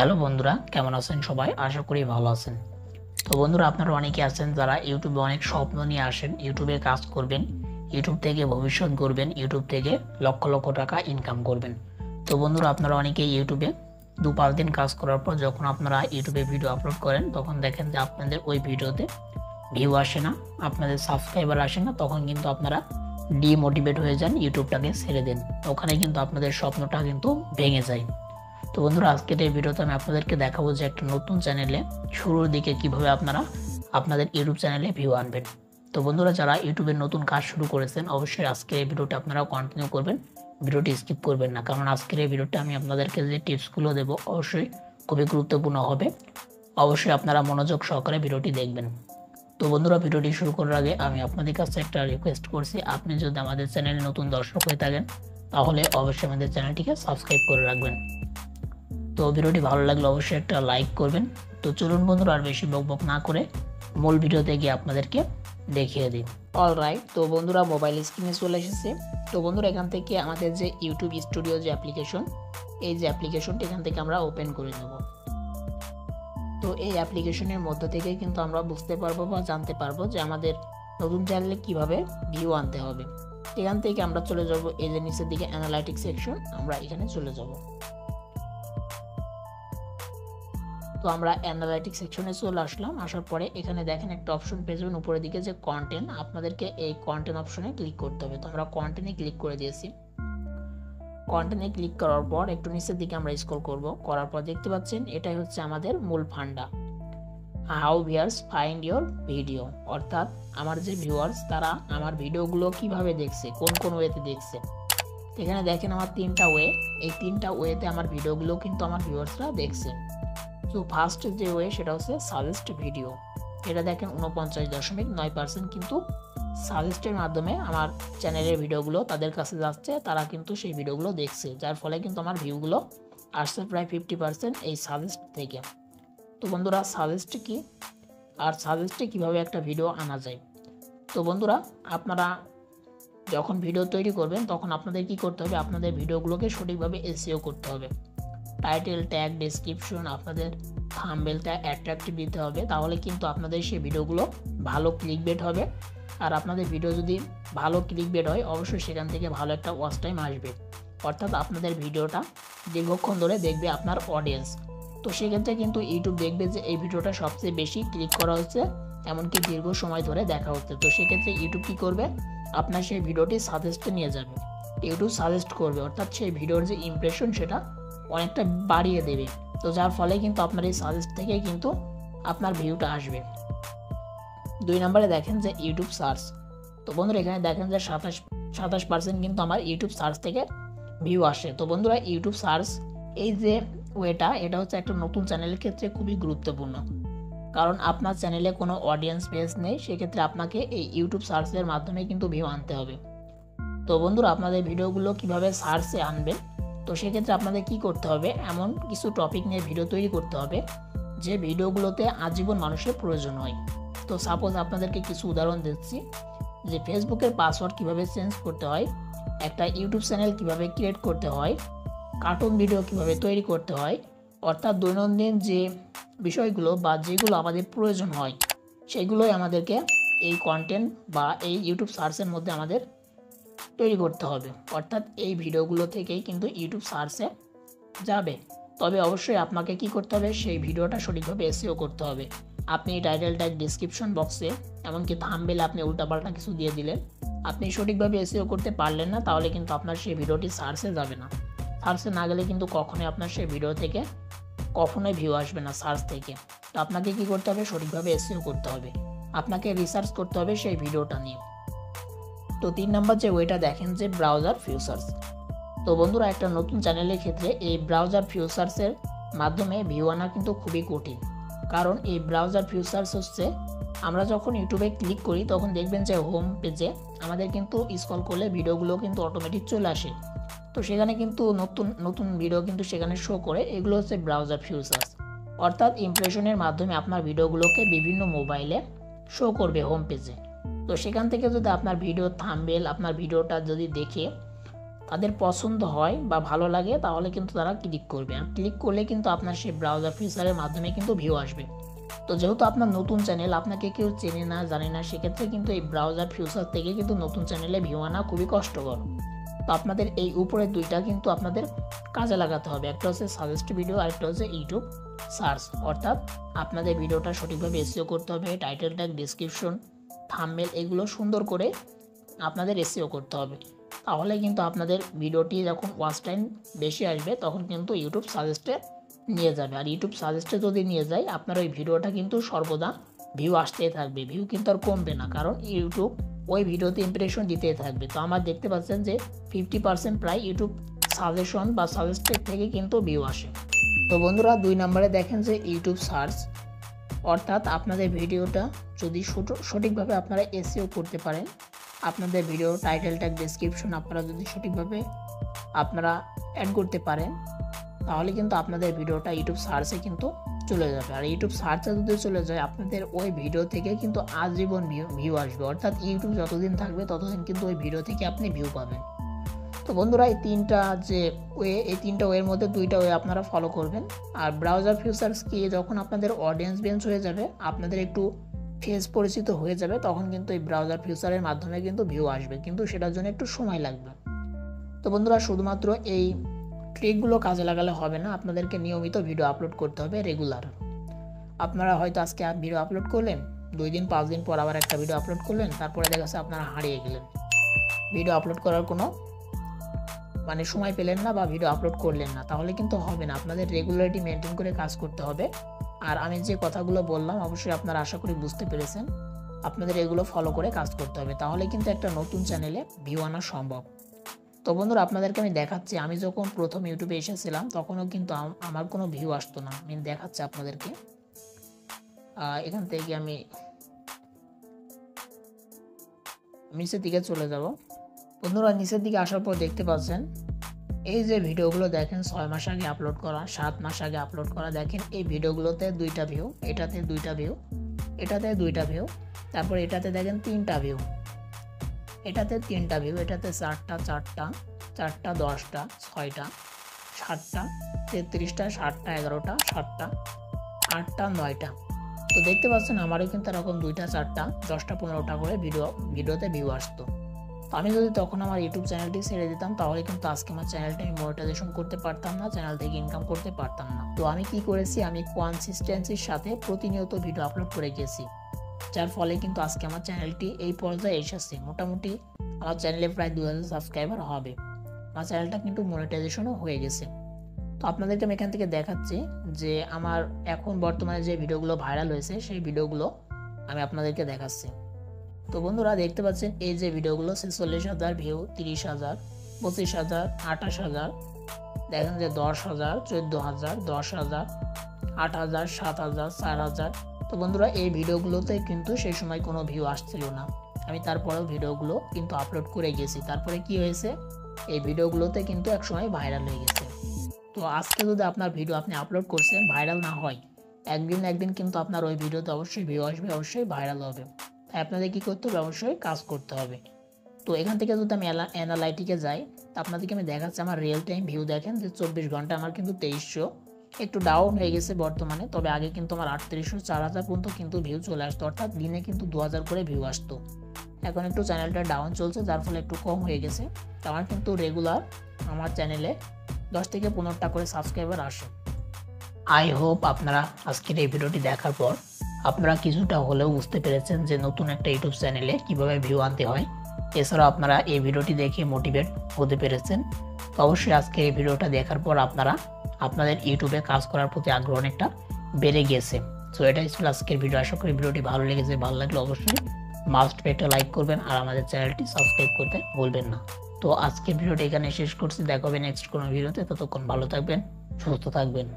Hello বন্ধুরা, কেমন আছেন সবাই? আশা করি ভালো আছেন। তো বন্ধুরা, আপনারা অনেকে আছেন যারা ইউটিউবে অনেক স্বপ্ন নিয়ে আসেন, ইউটিউবে কাজ করবেন, ইউটিউব থেকে ভবিষ্যৎ গড়বেন, ইউটিউব থেকে লক্ষ লক্ষ টাকা ইনকাম করবেন। তো বন্ধুরা, আপনারা অনেকেই ইউটিউবে 2-5 দিন কাজ করার পর যখন আপনারা ইউটিউবে ভিডিও আপলোড করেন, তখন দেখেন যে আপনাদের ওই ভিডিওতে ভিউ আসে না, আপনাদের সাবস্ক্রাইবার আসে না, তখন কিন্তু আপনারা ডিমোটিভেট হয়ে যান, ইউটিউবটাকে ছেড়ে দেন। ওখানে কিন্তু আপনাদের স্বপ্নটা কিন্তু ভেঙে যায়। তো বন্ধুরা, আজকের এই ভিডিওতে আমি আপনাদেরকে দেখাবো যে একটা নতুন চ্যানেলে শুরুর দিকে কিভাবে আপনারা আপনাদের ইউটিউব চ্যানেলে ভিউ আনবেন। তো বন্ধুরা, যারা ইউটিউবের নতুন কাজ শুরু করেছেন, অবশ্যই আজকের এই ভিডিওটা আপনারা কন্টিনিউ করবেন, ভিডিওটি স্কিপ করবেন না, কারণ আজকের এই ভিডিওটা আমি আপনাদেরকে যে টিপসগুলো দেবো অবশ্যই খুবই গুরুত্বপূর্ণ হবে। অবশ্যই আপনারা মনোযোগ সহকারে ভিডিওটি দেখবেন। তো বন্ধুরা, ভিডিওটি শুরু করার আগে আমি আপনাদের কাছে একটা রিকোয়েস্ট করছি, আপনি যদি আমাদের চ্যানেলে নতুন দর্শক হয়ে থাকেন তাহলে অবশ্যই আমাদের চ্যানেলটিকে সাবস্ক্রাইব করে রাখবেন। তো ভিডিওটি ভালো লাগলে অবশ্যই একটা লাইক করবেন। তো চলুন বন্ধুরা, আর বেশি বকবক না করে মূল ভিডিওতে গিয়ে আপনাদেরকে দেখিয়ে দিই। অলরাইট, তো বন্ধুরা মোবাইল স্ক্রিনে চলে এসেছে। তো বন্ধুরা, এখান থেকে আমাদের যে ইউটিউব স্টুডিও যে অ্যাপ্লিকেশন, এই যে অ্যাপ্লিকেশনটি এখান থেকে আমরা ওপেন করে নেব। তো এই অ্যাপ্লিকেশনের মধ্য থেকে কিন্তু আমরা বুঝতে পারবো বা জানতে পারবো যে আমাদের নতুন চ্যানেলে কিভাবে ভিউ আনতে হবে। এখান থেকে আমরা চলে যাব এই যে নিচের দিকে অ্যানালাইটিক্স সেকশন, আমরা এখানে চলে যাব। তো আমরা অ্যানালাইটিক্স সেকশনে চলে আসলাম। আসার পরে এখানে দেখেন একটা অপশন পেয়ে যাবেন উপরের দিকে যে কন্টেন্ট, আপনাদেরকে এই কন্টেন্ট অপশনে ক্লিক করতে হবে। তো আমরা কন্টেন্টে ক্লিক করে দিয়েছি। কন্টেন্টে ক্লিক করার পর একটু নিচের দিকে আমরা স্ক্রল করব, করার পর দেখতে পাচ্ছেন এটাই হচ্ছে আমাদের মূল funda, how viewers find your video, অর্থাৎ আমার যে ভিউয়ার্স তারা আমার ভিডিওগুলো কিভাবে দেখছে, কোন কোন ওয়েতে দেখছে। এখানে দেখেন আমার 3টা ওয়ে, এই 3টা ওয়েতে আমার ভিডিওগুলো কিন্তু আমার ভিউয়ার্সরা দেখছে। তো ফার্স্ট যে ওয়ে সেটা হচ্ছে সাজেস্ট ভিডিও, এটা দেখেন 49.9% কিন্তু সাজেস্টের মাধ্যমে আমার চ্যানেলের ভিডিওগুলো তাদের কাছে যাচ্ছে, তারা কিন্তু সেই ভিডিওগুলো দেখছে, যার ফলে কিন্তু আমার ভিউগুলো আসছে প্রায় 50% এই সাজেস্ট থেকে। তো বন্ধুরা, সাজেস্ট কি আর সাজেস্টে কিভাবে একটা ভিডিও আনা যায়। তো বন্ধুরা, আপনারা যখন ভিডিও তৈরি করবেন তখন আপনাদের কি করতে হবে, আপনাদের ভিডিওগুলোকে সঠিকভাবে এসইও করতে হবে। টাইটেল, ট্যাগ, ডেসক্রিপশন, আপনাদের থাম্বনেলটা অ্যাট্রাকটিভ দিতে হবে, তাহলে কিন্তু আপনাদের সেই ভিডিওগুলো ভালো ক্লিকবেট হবে। আর আপনাদের ভিডিও যদি ভালো ক্লিকবেট হয় অবশ্যই সেখান থেকে ভালো একটা ওয়াচ টাইম আসবে, অর্থাৎ আপনাদের ভিডিওটা দীর্ঘক্ষণ ধরে দেখবে আপনার অডিয়েন্স। তো সেক্ষেত্রে কিন্তু ইউটিউব দেখবে যে এই ভিডিওটা সবচেয়ে বেশি ক্লিক করা হচ্ছে, এমনকি দীর্ঘ সময় ধরে দেখা হচ্ছে। তো সেক্ষেত্রে ইউটিউব কী করবে, আপনার সেই ভিডিওটি সাজেস্টে নিয়ে যাবে, ইউটিউব সাজেস্ট করবে, অর্থাৎ সেই ভিডিওর যে ইমপ্রেশন সেটা অনেকটা বাড়িয়ে দেবে। তো যার ফলে কিন্তু আপনার এই সাজেস্ট থেকে কিন্তু আপনার ভিউটা আসবে। 2 নম্বরে দেখেন যে ইউটিউব সার্চ। তো বন্ধুরা, এখানে দেখেন যে 27% কিন্তু আমার ইউটিউব সার্চ থেকে ভিউ আসে। তো বন্ধুরা, ইউটিউব সার্চ এই যে ওয়েটা, এটা হচ্ছে একটা নতুন চ্যানেলের ক্ষেত্রে খুবই গুরুত্বপূর্ণ, কারণ আপনার চ্যানেলে কোনো অডিয়েন্স বেস নেই, সেক্ষেত্রে আপনাকে এই ইউটিউব সার্চের মাধ্যমে কিন্তু ভিউ আনতে হবে। তো বন্ধুরা, আপনাদের ভিডিওগুলো কিভাবে সার্চে আনবেন, তো সেক্ষেত্রে আপনাদের কি করতে হবে, এমন কিছু টপিক নিয়ে ভিডিও তৈরি করতে হবে যে ভিডিওগুলোতে আজীবন মানুষের প্রয়োজন হয়। তো সাপোজ আপনাদেরকে কিছু উদাহরণ দিচ্ছি, যে ফেসবুকের পাসওয়ার্ড কিভাবে চেঞ্জ করতে হয়, একটা ইউটিউব চ্যানেল কিভাবে ক্রিয়েট করতে হয়, কার্টুন ভিডিও কিভাবে তৈরি করতে হয়, অর্থাৎ দৈনন্দিন যে বিষয়গুলো বা যেগুলো আমাদের প্রয়োজন হয় সেগুলোই আমাদেরকে এই কন্টেন্ট বা এই ইউটিউব সার্চের মধ্যে আমাদের তৈরি করতে হবে, অর্থাৎ এই ভিডিওগুলো থেকেই কিন্তু ইউটিউব সার্চে যাবে। তবে অবশ্যই আপনাকে কি করতে হবে, সেই ভিডিওটা সঠিকভাবে এসইও করতে হবে। আপনি টাইটেল ট্যাগ, ডিসক্রিপশন বক্সে, এমনকি থাম্বনেলে আপনি উল্টাপাল্টা কিছু দিয়ে দিলেন, আপনি সঠিকভাবে এসইও করতে পারলেন না, তাহলে কিন্তু আপনার সেই ভিডিওটি সার্চে যাবে না। সার্চে না গেলে কিন্তু কখনোই আপনার সেই ভিডিও থেকে কখনোই ভিউ আসবে না সার্চ থেকে। তো আপনাকে কি করতে হবে, সঠিকভাবে এসইও করতে হবে, আপনাকে রিসার্চ করতে হবে সেই ভিডিওটা নিয়ে। তো 3 নম্বর যে ওয়েটা দেখেন যে ব্রাউজার ফিচার্স। তো বন্ধুরা, একটা নতুন চ্যানেলের ক্ষেত্রে এই ব্রাউজার ফিচার্সের মাধ্যমে ভিউ আনা কিন্তু খুবই কঠিন, কারণ এই ব্রাউজার ফিচার্স হচ্ছে আমরা যখন ইউটিউবে ক্লিক করি তখন দেখবেন যে হোম পেজে আমাদের কিন্তু স্ক্রল করলে ভিডিওগুলো কিন্তু অটোমেটিক চলে আসে। তো সেখানে কিন্তু নতুন নতুন ভিডিও কিন্তু সেখানে শো করে, এগুলো হচ্ছে ব্রাউজার ফিচার্স, অর্থাৎ ইমপ্রেশনের মাধ্যমে আপনার ভিডিওগুলোকে বিভিন্ন মোবাইলে শো করবে হোম পেজে। তো সেখান থেকে যদি আপনার ভিডিও থাম্বনেল, আপনার ভিডিওটা যদি দেখে তাদের পছন্দ হয় বা ভালো লাগে তাহলে কিন্তু তারা ক্লিক করবে, আর ক্লিক করলে কিন্তু আপনার সেই ব্রাউজার ফিচারের মাধ্যমে কিন্তু ভিউ আসবে। তো যেহেতু আপনার নতুন চ্যানেল, আপনাকে কেউ চেনে না জানে না, সেক্ষেত্রে কিন্তু এই ব্রাউজার ফিচার থেকে কিন্তু নতুন চ্যানেলে ভিউ আনা খুবই কষ্টকর। তো আপনাদের এই উপরের দুইটা কিন্তু আপনাদের কাজে লাগাতে হবে, একটা হচ্ছে সাজেস্ট ভিডিও আর একটা হচ্ছে ইউটিউব সার্চ। অর্থাৎ আপনাদের ভিডিওটা সঠিকভাবে এসইও করতে হবে, টাইটেল ট্যাগ, ডেসক্রিপশন, থাম্বনেল এগুলো সুন্দর করে আপনাদের এসইও করতে হবে। তাহলে কিন্তু আপনাদের ভিডিওটি যখন ওয়াচ টাইম বেশি আসবে তখন কিন্তু ইউটিউব সাজেস্টে নিয়ে যাবে, আর ইউটিউব সাজেস্টে যদি নিয়ে যায় আপনার ওই ভিডিওটা কিন্তু সর্বদা ভিউ আসতেই থাকবে, ভিউ কিন্তু আর কমবে না, কারণ ইউটিউব ওই ভিডিওতে ইমপ্রেশন দিতেই থাকবে। তো আমার দেখতে পাচ্ছেন যে 50% প্রায় ইউটিউব সাজেশন বা সাজেস্টেড থেকে কিন্তু ভিউ আসে। তো বন্ধুরা 2 নম্বরে দেখেন যে ইউটিউব সার্চ, অর্থাৎ আপনাদের ভিডিওটা যদি সঠিকভাবে আপনারা এসইও করতে পারেন, আপনাদের ভিডিও টাইটেল ট্যাগ, ডেসক্রিপশন আপনারা যদি সঠিকভাবে আপনারা অ্যাড করতে পারেন, তাহলে কিন্তু আপনাদের ভিডিওটা ইউটিউব সার্চে কিন্তু চলে যাবে। আর ইউটিউব সার্চে যদি চলে যায় আপনাদের ওই ভিডিও থেকে কিন্তু আজীবন ভিউ আসবে, অর্থাৎ ইউটিউব যতদিন থাকবে ততদিন কিন্তু ওই ভিডিও থেকে আপনি ভিউ পাবেন। তো বন্ধুরা এই তিনটা ওয়ের মধ্যে 2টা ওয়ে আপনারা ফলো করবেন। আর ব্রাউজার ফিচার্স কি, যখন আপনাদের অডিয়েন্স বেঞ্চ হয়ে যাবে, আপনাদের একটু ফেস পরিচিত হয়ে যাবে, তখন কিন্তু এই ব্রাউজার ফিচারের মাধ্যমে কিন্তু ভিউ আসবে, কিন্তু সেটার জন্য একটু সময় লাগবে। তো বন্ধুরা শুধুমাত্র এই ট্রিকগুলো কাজে লাগালে হবে না, আপনাদেরকে নিয়মিত ভিডিও আপলোড করতে হবে, রেগুলার। আপনারা হয়তো আজকে ভিডিও আপলোড করলেন, 2 দিন 5 দিন পর আবার একটা ভিডিও আপলোড করলেন, তারপরে দেখা যাচ্ছে আপনারা হারিয়ে গেলেন, ভিডিও আপলোড করার কোনো সময় পেলেন না বা ভিডিও আপলোড করলেন না, তাহলে কিন্তু হবে না। আপনাদের রেগুলারিটি মেনটেন করে কাজ করতে হবে। আর আমি যে কথাগুলো বললাম অবশ্যই আপনারা আশা করি বুঝতে পেরেছেন, আপনাদের এগুলো ফলো করে কাজ করতে হবে, তাহলে কিন্তু একটা নতুন চ্যানেলে ভিউ আনা সম্ভব। তো বন্ধুরা আপনাদেরকে আমি দেখাচ্ছি, আমি যখন প্রথম ইউটিউবে এসেছিলাম তখনও কিন্তু আমার কোনো ভিউ আসতো না। আমি দেখাচ্ছি আপনাদেরকে, এখান থেকে আমি নিচের দিকে চলে যাব। বন্ধুরা নিচের দিকে আসার পর দেখতে পাচ্ছেন এই যে ভিডিওগুলো দেখেন 6 মাস আগে আপলোড করা, 7 মাস আগে আপলোড করা, দেখেন এই ভিডিওগুলোতে 2টা ভিউ, এটাতে 2টা ভিউ, এটাতে 2টা ভিউ, তারপর এটাতে দেখেন 3টা ভিউ, এটাতে 3টা ভিউ, এটাতে 4টা 4টা 4টা 10টা 6টা 7টা 33টা 7টা 11টা 7টা 8টা 9টা। তো দেখতে পাচ্ছেন আমারও কিন্তু এরকম 2টা 4টা 10টা 15টা করে ভিডিওতে ভিউ আসতো। তো আমি যদি তখন আমার ইউটিউব চ্যানেলটি ছেড়ে দিতাম তাহলে কিন্তু আজকে আমার চ্যানেলটা আমি মনিটাইজেশন করতে পারতাম না, চ্যানেল থেকে ইনকাম করতে পারতাম না। তো আমি কি করেছি, আমি কনসিস্টেন্সির সাথে প্রতিনিয়ত ভিডিও আপলোড করে গেছি, যার ফলে কিন্তু আজকে আমার চ্যানেলটি এই পর্যায়ে এসেছে। মোটামুটি আমার চ্যানেলে প্রায় 2000 সাবস্ক্রাইবার হবে, আমার চ্যানেলটা কিন্তু মনিটাইজেশনও হয়ে গেছে। তো আপনাদেরকে আমি এখান থেকে দেখাচ্ছি যে আমার এখন বর্তমানে যে ভিডিওগুলো ভাইরাল হয়েছে সেই ভিডিওগুলো আমি আপনাদেরকে দেখাচ্ছি। তো বন্ধুরা দেখতে পাচ্ছেন এই যে ভিডিওগুলো 46,000 ভিউ, 30,000, 25,000, 28,000, দেখেন যে 10,000, 14,000, 10,000, 8,000, 7,000, 4,000। তো বন্ধুরা এই ভিডিওগুলোতে কিন্তু সেই সময় কোনো ভিউ আসছিল না, আমি তারপরেও ভিডিওগুলো কিন্তু আপলোড করে গেছি। তারপরে কি হয়েছে, এই ভিডিওগুলোতে কিন্তু একসময় ভাইরাল হয়ে গেছে। তো আজকে যদি আপনার ভিডিও আপনি আপলোড করছেন ভাইরাল না হয়, একদিন কিন্তু আপনার ওই ভিডিওতে অবশ্যই ভিউ আসবে, অবশ্যই ভাইরাল হবে। তাই আপনাদের কী করতে হবে, অবশ্যই কাজ করতে হবে। তো এখান থেকে যদি আমি অ্যানালাইটিকে যাই, তো আপনাদেরকে আমি দেখাচ্ছি আমার রিয়েল টাইম ভিউ। দেখেন যে 24 ঘন্টা আমার কিন্তু 2300, একটু ডাউন হয়ে গেছে বর্তমানে, তবে আগে কিন্তু আমার 3800 4000 পর্যন্ত কিন্তু ভিউ চলে আসতো, অর্থাৎ দিনে কিন্তু 2000 করে ভিউ আসতো। এখন একটু চ্যানেলটা ডাউন চলছে, যার ফলে একটু কম হয়ে গেছে। আমার কিন্তু রেগুলার আমার চ্যানেলে 10 থেকে 15টা করে সাবস্ক্রাইবার আসে। আই হোপ আপনারা আজকের এই ভিডিওটি দেখার পর আপনারা কিছুটা হলেও বুঝতে পেরেছেন যে নতুন একটা ইউটিউব চ্যানেলে কিভাবে ভিউ আনতে হয়। এছাড়াও আপনারা এই ভিডিওটি দেখে মোটিভেট হতে পেরেছেন। তো অবশ্যই আজকের এই ভিডিওটা দেখার পর আপনাদের ইউটিউবে কাজ করার প্রতি আগ্রহ অনেকটা বেড়ে গিয়েছে। সো এটাই ছিল আজকের ভিডিও। আশা করি ভিডিওটি ভালো লেগেছে, ভালো লাগলে অবশ্যই মাস্ট একটা লাইক করবেন আর আমাদের চ্যানেলটি সাবস্ক্রাইব করতে ভুলবেন না। তো আজকের ভিডিওটি এখানে শেষ করছি, দেখা হবে নেক্সট কোনো ভিডিওতে। ততক্ষণ ভালো থাকবেন, সুস্থ থাকবেন।